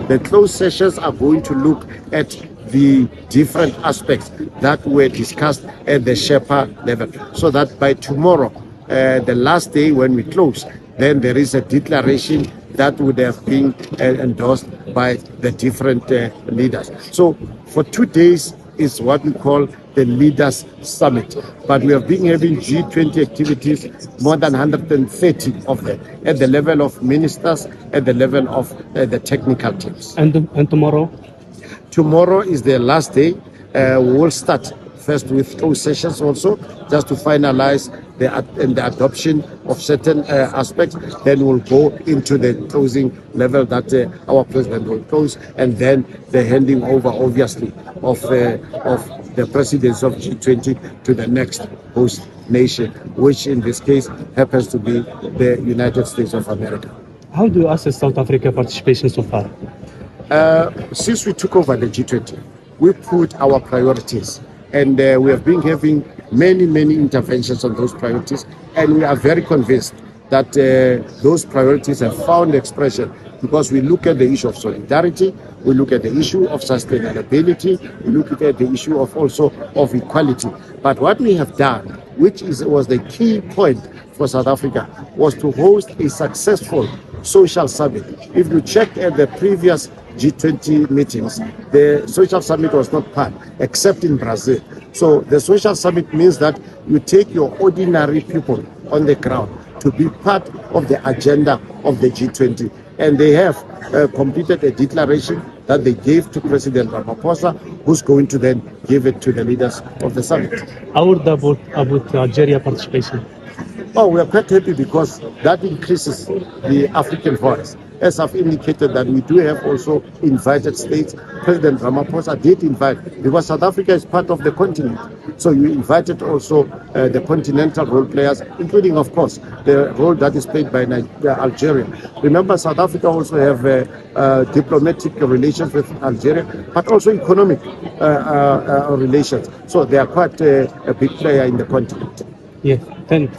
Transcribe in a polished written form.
The closed sessions are going to look at the different aspects that were discussed at the Sherpa level, so that by tomorrow, the last day when we close, then there is a declaration that would have been endorsed by the different leaders. So for 2 days is what we call the Leaders Summit. But we have been having G20 activities, more than 130 of them, at the level of ministers, at the level of the technical teams. And tomorrow? Tomorrow is the last day. We will start first with closed sessions also, just to finalize the adoption of certain aspects. Then we'll go into the closing level that our president will close, and then the handing over, obviously, of the presidency of G20 to the next host nation, which in this case happens to be the United States of America. How do you assess South Africa's participation so far? Since we took over the G20, we put our priorities, and we have been having many interventions on those priorities, and we are very convinced that those priorities have found expression, because we look at the issue of solidarity, we look at the issue of sustainability, we look at the issue of also of equality. But what we have done, which was the key point for South Africa, was to host a successful social summit. If you check at the previous G20 meetings, the social summit was not part, except in Brazil. So the social summit means that you take your ordinary people on the ground to be part of the agenda of the G20. And they have completed a declaration that they gave to President Ramaphosa, who's going to then give it to the leaders of the summit. How about Algeria participation? Oh, we are quite happy, because that increases the African voice. As I've indicated, that we do have also invited states. President Ramaphosa did invite, because South Africa is part of the continent. So you invited also the continental role players, including, of course, the role that is played by Algeria. Remember, South Africa also have diplomatic relations with Algeria, but also economic relations. So they are quite a big player in the continent. Yes, thank you.